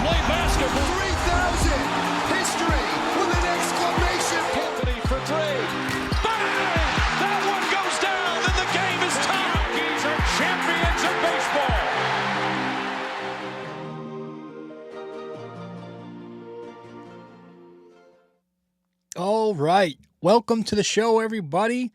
play basketball. 3,000. History with an exclamation. Anthony for three. Bang! That one goes down, and the game is tied. The Yankees are champions of baseball. All right. Welcome to the show, everybody.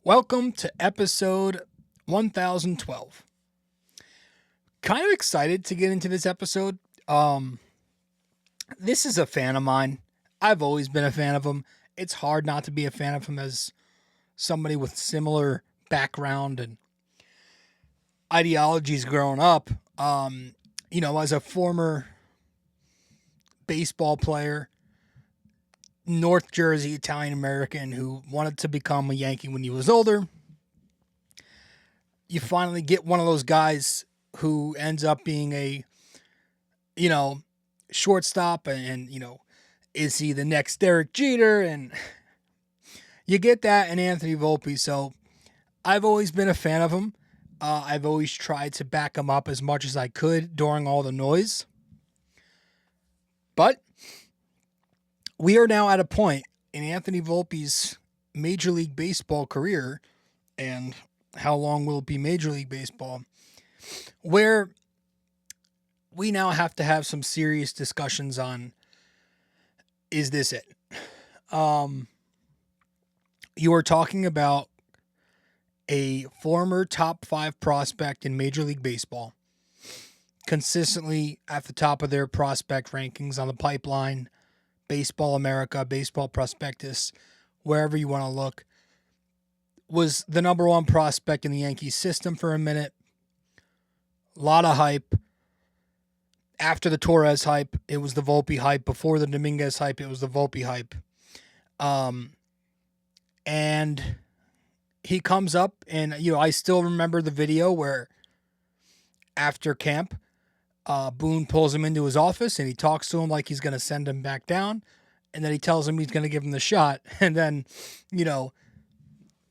Welcome to episode 1012. Kind of excited to get into this episode. This is a fan of mine. I've always been a fan of him. It's hard not to be a fan of him as somebody with similar background and ideologies growing up. As a former baseball player, North Jersey Italian American who wanted to become a Yankee when he was older, you finally get one of those guys who ends up being a, shortstop and is he the next Derek Jeter? And you get that in Anthony Volpe. So I've always been a fan of him. I've always tried to back him up as much as I could during all the noise. But we are now at a point in Anthony Volpe's Major League Baseball career, and how long will it be Major League Baseball, where we now have to have some serious discussions on, is this it? You are talking about a former top 5 prospect in Major League Baseball, consistently at the top of their prospect rankings on the Pipeline, Baseball America, Baseball Prospectus, wherever you want to look, was the number 1 prospect in the Yankee system for a minute. A lot of hype. After the Torres hype, it was the Volpe hype. Before the Dominguez hype, it was the Volpe hype. And he comes up, and I still remember the video where after camp, Boone pulls him into his office and he talks to him like he's going to send him back down. And then he tells him he's going to give him the shot. And then,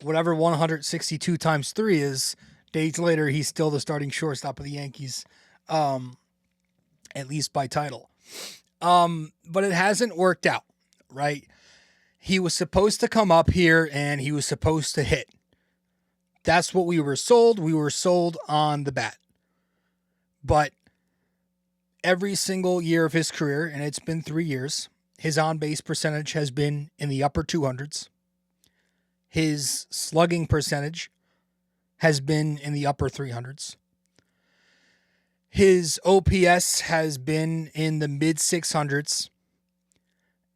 whatever 162 times 3 is, days later, he's still the starting shortstop of the Yankees, at least by title. But it hasn't worked out, right? He was supposed to come up here and he was supposed to hit. That's what we were sold. We were sold on the bat. But every single year of his career, and it's been 3 years, his on-base percentage has been in the upper 200s. His slugging percentage has been in the upper 300s. His OPS has been in the mid 600s.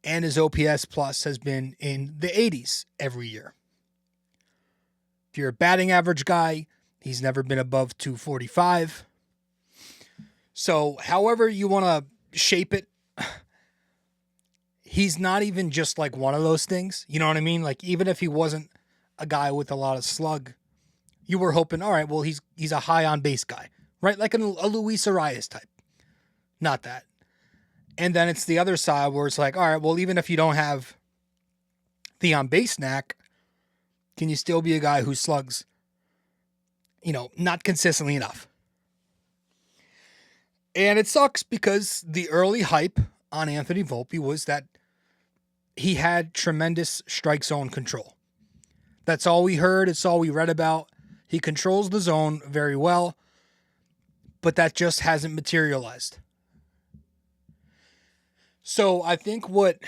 And his OPS plus has been in the 80s every year. If you're a batting average guy, he's never been above 245. So however you want to shape it, he's not even just like one of those things. You know what I mean? Like, even if he wasn't a guy with a lot of slug, you were hoping, all right, well, he's a high on base guy, right? Like a Luis Arias type. Not that. And then it's the other side where it's like, all right, well, even if you don't have the on base knack, can you still be a guy who slugs, not consistently enough? And it sucks because the early hype on Anthony Volpe was that he had tremendous strike zone control. That's all we heard. It's all we read about. He controls the zone very well, but that just hasn't materialized. So I think what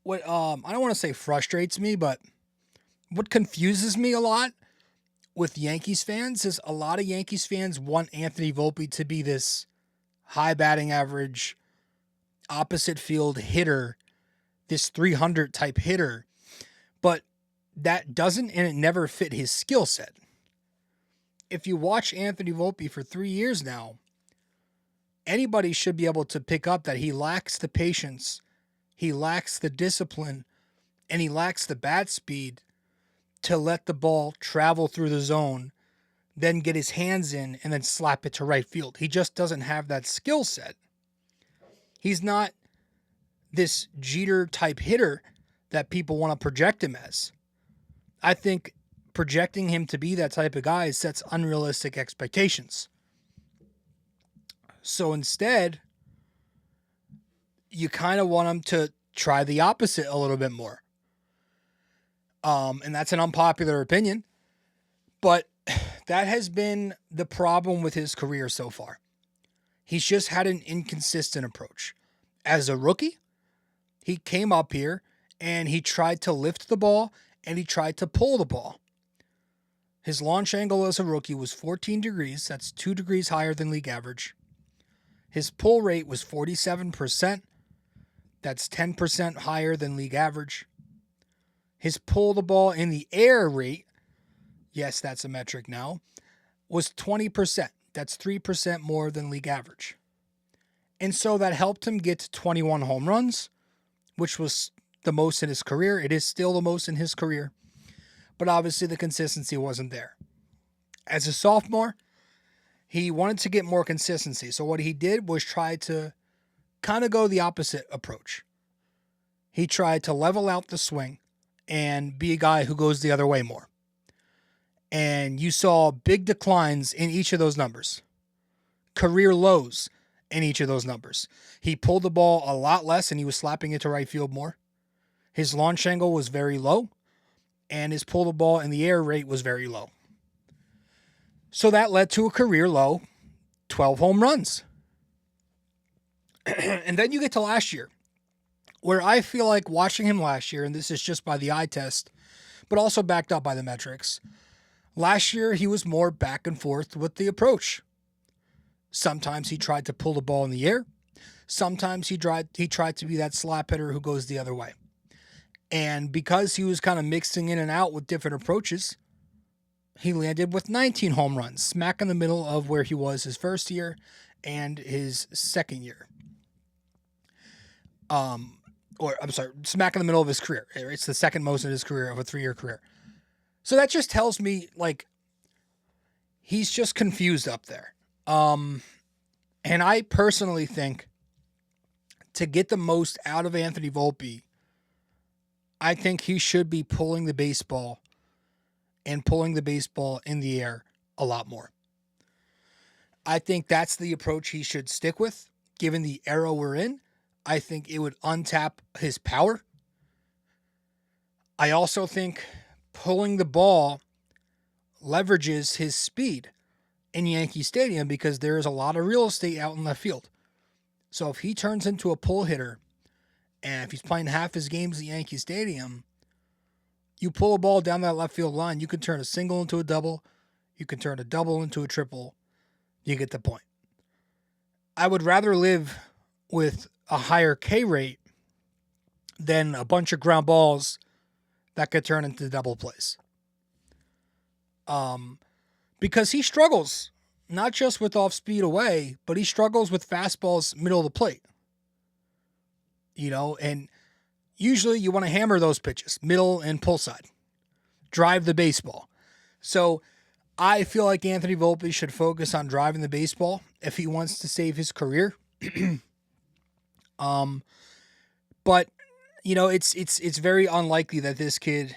I don't want to say frustrates me, but what confuses me a lot with Yankees fans is a lot of Yankees fans want Anthony Volpe to be this high batting average, opposite field hitter, this 300 type hitter, but that doesn't and it never fit his skill set. If you watch Anthony Volpe for 3 years now, anybody should be able to pick up that he lacks the patience, he lacks the discipline, and he lacks the bat speed to let the ball travel through the zone, then get his hands in, and then slap it to right field. He just doesn't have that skill set. He's not this Jeter-type hitter that people want to project him as. I think projecting him to be that type of guy sets unrealistic expectations. So instead, you kind of want him to try the opposite a little bit more. And that's an unpopular opinion, but that has been the problem with his career so far. He's just had an inconsistent approach. As a rookie, he came up here and he tried to lift the ball and he tried to pull the ball. His launch angle as a rookie was 14 degrees. That's 2 degrees higher than league average. His pull rate was 47%. That's 10% higher than league average. His pull the ball in the air rate, yes, that's a metric now, was 20%. That's 3% more than league average. And so that helped him get to 21 home runs, which was the most in his career. It is still the most in his career. But obviously the consistency wasn't there. As a sophomore, he wanted to get more consistency. So what he did was try to kind of go the opposite approach. He tried to level out the swing and be a guy who goes the other way more. And you saw big declines in each of those numbers. Career lows in each of those numbers. He pulled the ball a lot less and he was slapping it to right field more. His launch angle was very low and his pull the ball in the air rate was very low. So that led to a career low 12 home runs. And then you get to last year, where I feel like watching him last year, and this is just by the eye test, but also backed up by the metrics. Last year, he was more back and forth with the approach. Sometimes he tried to pull the ball in the air. Sometimes he tried to be that slap hitter who goes the other way. And because he was kind of mixing in and out with different approaches, he landed with 19 home runs, smack in the middle of where he was his first year and his second year. Smack in the middle of his career. It's the second most in his career of a 3-year career. So that just tells me, like, he's just confused up there. And I personally think to get the most out of Anthony Volpe, I think he should be pulling the baseball and pulling the baseball in the air a lot more. I think that's the approach he should stick with, given the era we're in. I think it would untap his power. I also think pulling the ball leverages his speed in Yankee Stadium because there is a lot of real estate out in left field. So if he turns into a pull hitter, and if he's playing half his games at Yankee Stadium, you pull a ball down that left field line, you can turn a single into a double, you can turn a double into a triple. You get the point. I would rather live with a higher K rate than a bunch of ground balls that could turn into double plays. Because he struggles, not just with off speed away, but he struggles with fastballs middle of the plate. You know, and usually you want to hammer those pitches, middle and pull side. Drive the baseball. So I feel like Anthony Volpe should focus on driving the baseball if he wants to save his career. But you know, it's very unlikely that this kid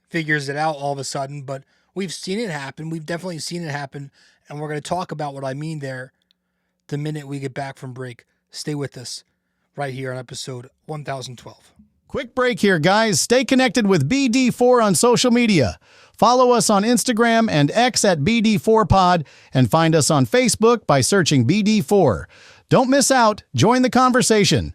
figures it out all of a sudden, but we've seen it happen. We've definitely seen it happen, and we're going to talk about what I mean there the minute we get back from break. Stay with us right here on episode 1012. Quick break here, guys. Stay connected with BD4 on social media. Follow us on Instagram and X at BD4Pod, and find us on Facebook by searching BD4. Don't miss out. Join the conversation.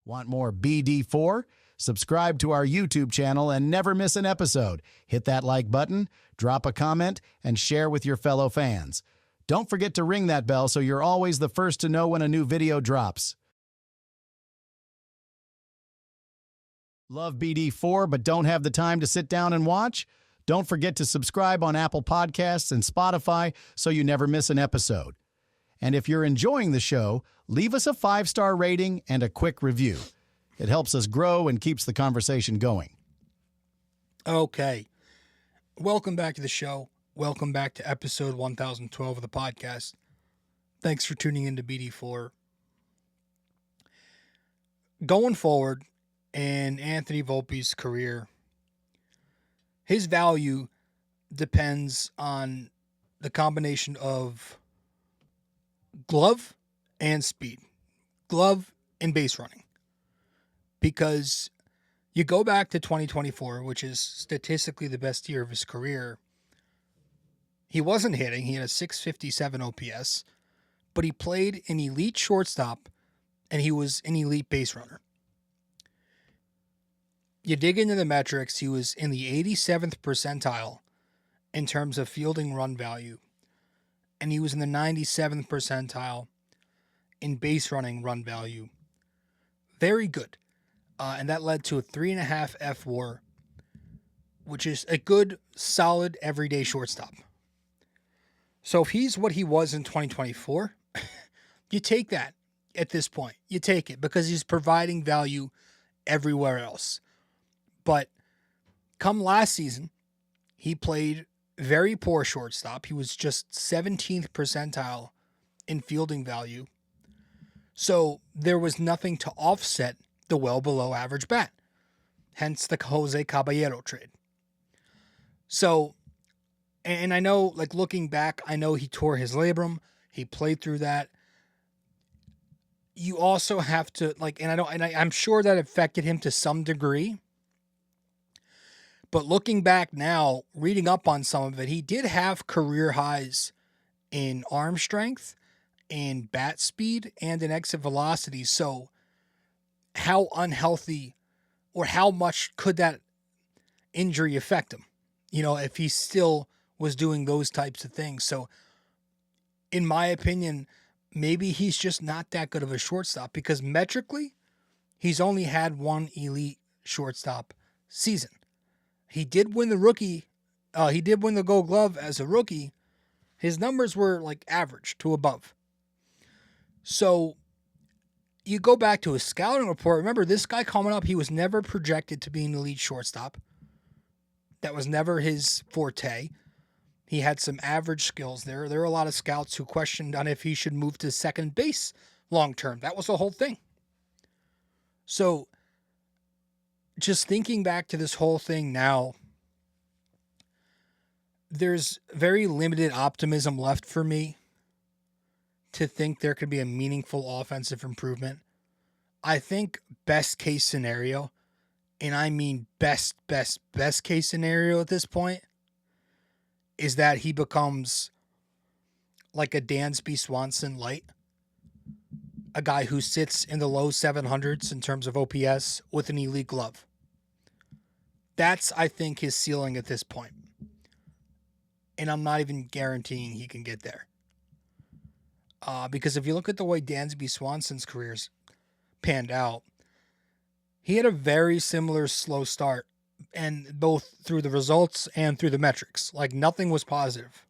Want more BD4? Subscribe to our YouTube channel and never miss an episode. Hit that like button, drop a comment, and share with your fellow fans. Don't forget to ring that bell so you're always the first to know when a new video drops. Love BD4 but don't have the time to sit down and watch? Don't forget to subscribe on Apple Podcasts and Spotify so you never miss an episode. And if you're enjoying the show, leave us a 5-star rating and a quick review. It helps us grow and keeps the conversation going. Okay. Welcome back to the show. Welcome back to episode 1012 of the podcast. Thanks for tuning into BD4. Going forward in Anthony Volpe's career, his value depends on the combination of glove and speed, glove and base running. Because you go back to 2024, which is statistically the best year of his career. He wasn't hitting. He had a 657 OPS, but he played an elite shortstop and he was an elite base runner. You dig into the metrics, he was in the 87th percentile in terms of fielding run value, and he was in the 97th percentile in base running run value. Very good. And that led to a 3.5 F/WAR, which is a good, solid, everyday shortstop. So if he's what he was in 2024, you take that at this point. You take it because he's providing value everywhere else. But come last season, he played very poor shortstop. He was just 17th percentile in fielding value. So there was nothing to offset the well below average bat. Hence the Jose Caballero trade. So, and I know, like looking back, I know he tore his labrum. He played through that. You also have to I'm sure that affected him to some degree. But looking back now, reading up on some of it, he did have career highs in arm strength, in bat speed, and in exit velocity. So how unhealthy or how much could that injury affect him? If he still was doing those types of things. So in my opinion, maybe he's just not that good of a shortstop because metrically, he's only had one elite shortstop season. He did win the Gold Glove as a rookie. His numbers were like average to above. So you go back to his scouting report. Remember, this guy coming up, he was never projected to be an elite shortstop. That was never his forte. He had some average skills there. There were a lot of scouts who questioned on if he should move to second base long term. That was the whole thing. So just thinking back to this whole thing now, there's very limited optimism left for me to think there could be a meaningful offensive improvement. I think best case scenario, and I mean best case scenario at this point, is that he becomes like a Dansby Swanson light. A guy who sits in the low 700s in terms of OPS with an elite glove. That's, I think, his ceiling at this point. And I'm not even guaranteeing he can get there. Because if you look at the way Dansby Swanson's careers panned out, he had a very similar slow start, and both through the results and through the metrics. Like, nothing was positive.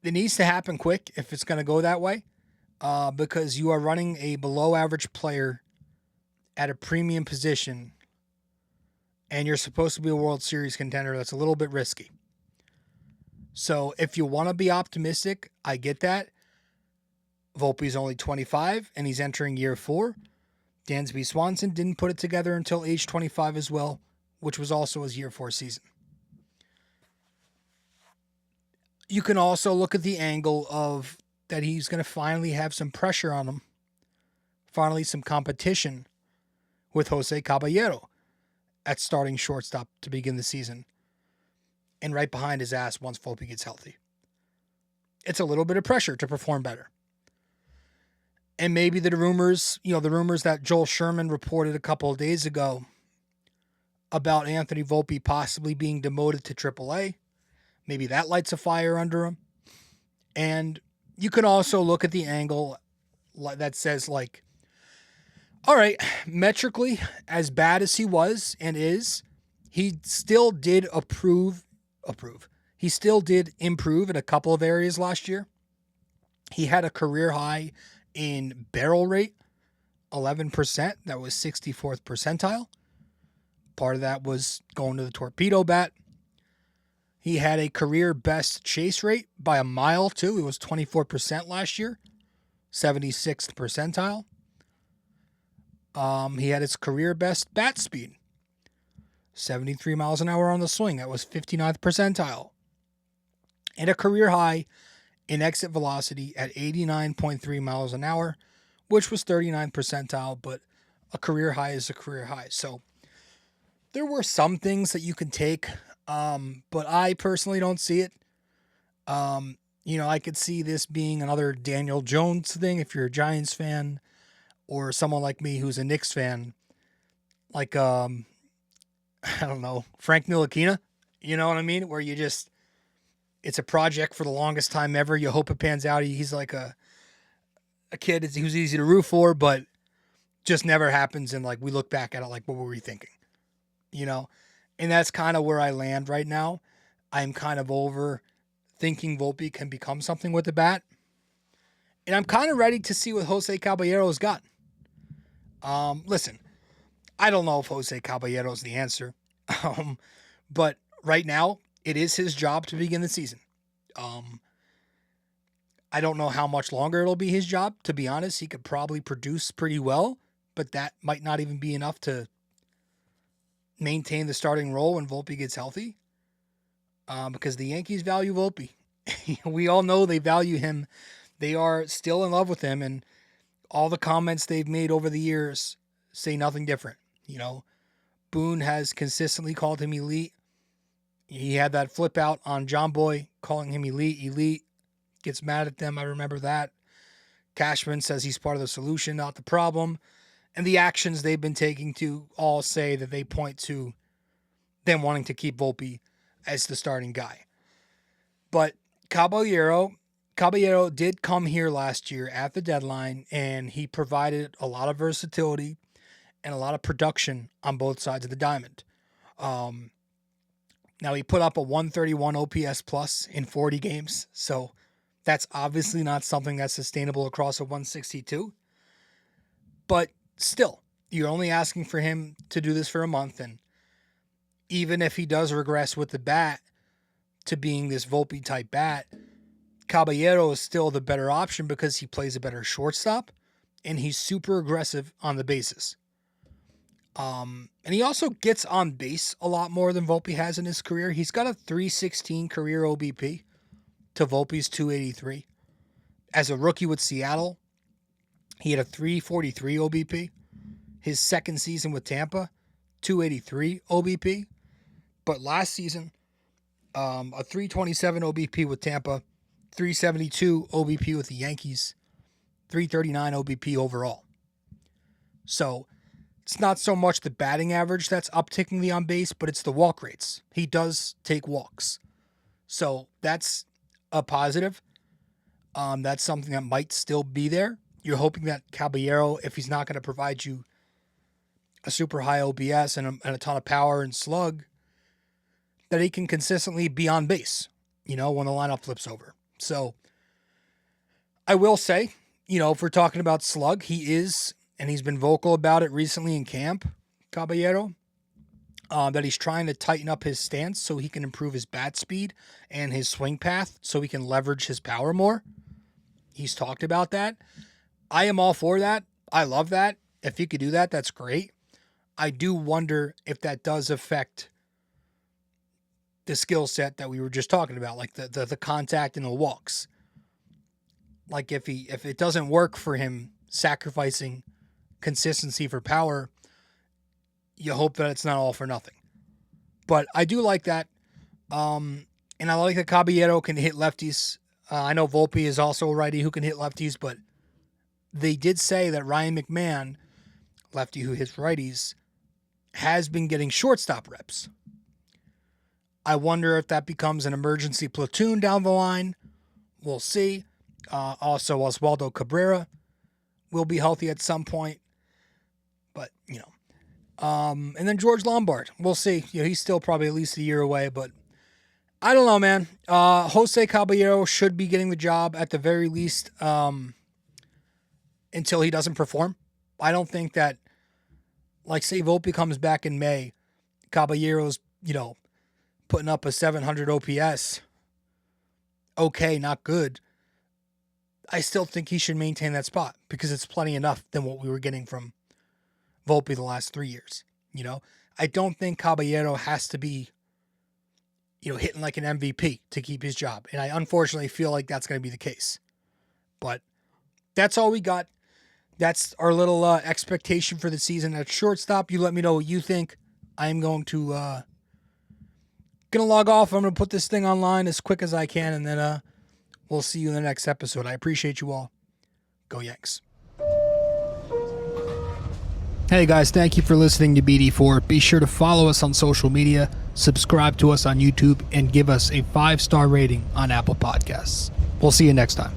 It needs to happen quick if it's going to go that way. Because you are running a below average player at a premium position and you're supposed to be a World Series contender. That's a little bit risky. So if you want to be optimistic, I get that. Volpe's only 25 and he's entering year 4. Dansby Swanson didn't put it together until age 25 as well, which was also his year 4 season. You can also look at the angle of that he's going to finally have some pressure on him. Finally, some competition with Jose Caballero at starting shortstop to begin the season. And right behind his ass once Volpe gets healthy. It's a little bit of pressure to perform better. And maybe the rumors that Joel Sherman reported a couple of days ago about Anthony Volpe possibly being demoted to AAA, maybe that lights a fire under him. And you can also look at the angle that says, like, all right, metrically, as bad as he was and is, he still did improve. He still did improve in a couple of areas last year. He had a career high in barrel rate, 11%. That was 64th percentile. Part of that was going to the torpedo bat. He had a career best chase rate by a mile, too. It was 24% last year, 76th percentile. He had his career best bat speed, 73 miles an hour on the swing. That was 59th percentile. and a career high in exit velocity at 89.3 miles an hour, which was 39th percentile, but a career high is a career high. So there were some things that you could take, but I personally don't see it. I could see this being another Daniel Jones thing if you're a Giants fan, or someone like me who's a Knicks fan, like, I don't know, Frank Ntilikina, you know what I mean? Where it's a project for the longest time ever. You hope it pans out. He's like a kid who's easy to root for, but just never happens. And like, we look back at it like, what were we thinking? And that's kind of where I land right now. I'm kind of over thinking Volpe can become something with the bat. And I'm kind of ready to see what Jose Caballero's got. Listen, I don't know if Jose Caballero's the answer. But right now, it is his job to begin the season. I don't know how much longer it'll be his job. To be honest, he could probably produce pretty well, but that might not even be enough to maintain the starting role when Volpe gets healthy. Because the Yankees value Volpe. We all know they value him. They are still in love with him, and all the comments they've made over the years say nothing different. Boone has consistently called him elite. He had that flip out on John Boy, calling him elite, gets mad at them. I remember that. Cashman says he's part of the solution, not the problem. And the actions they've been taking to all say that they point to them wanting to keep Volpe as the starting guy. But Caballero did come here last year at the deadline, and he provided a lot of versatility and a lot of production on both sides of the diamond. Now, he put up a 131 OPS plus in 40 games, so that's obviously not something that's sustainable across a 162. But still, you're only asking for him to do this for a month, and even if he does regress with the bat to being this Volpe-type bat, Caballero is still the better option because he plays a better shortstop, and he's super aggressive on the bases. And he also gets on base a lot more than Volpe has in his career. He's got a 316 career OBP to Volpe's 283. As a rookie with Seattle, he had a 343 OBP. His second season with Tampa, 283 OBP. But last season, a 327 OBP with Tampa, 372 OBP with the Yankees, 339 OBP overall. So it's not so much the batting average that's upticking the on base, but it's the walk rates. He does take walks. So that's a positive. That's something that might still be there. You're hoping that Caballero, if he's not going to provide you a super high OPS and a ton of power and slug, that he can consistently be on base, when the lineup flips over. So I will say, if we're talking about slug, he is, and he's been vocal about it recently in camp, Caballero, that he's trying to tighten up his stance so he can improve his bat speed and his swing path so he can leverage his power more. He's talked about that. I am all for that. I love that. If he could do that, that's great. I do wonder if that does affect the skill set that we were just talking about, like the contact and the walks. Like if it doesn't work for him sacrificing consistency for power, you hope that it's not all for nothing. But I do like that. And I like that Caballero can hit lefties. I know Volpe is also a righty who can hit lefties, but they did say that Ryan McMahon, lefty who hits righties, has been getting shortstop reps. I wonder if that becomes an emergency platoon down the line. We'll see. Also, Oswaldo Cabrera will be healthy at some point. But, and then George Lombard. We'll see. He's still probably at least a year away, but I don't know, man. Jose Caballero should be getting the job at the very least until he doesn't perform. I don't think that, like, say Volpe comes back in May, Caballero's, putting up a 700 OPS. Okay, not good. I still think he should maintain that spot because it's plenty enough than what we were getting from Volpe the last 3 years. I don't think Caballero has to be hitting like an MVP to keep his job. And I unfortunately feel like that's going to be the case. But that's all we got. That's our little expectation for the season at shortstop. You let me know what you think. I'm going to log off. I'm going to put this thing online as quick as I can, and then we'll see you in the next episode. I appreciate you all. Go Yanks. Hey guys, thank you for listening to BD4. Be sure to follow us on social media, subscribe to us on YouTube, and give us a 5-star rating on Apple Podcasts. We'll see you next time.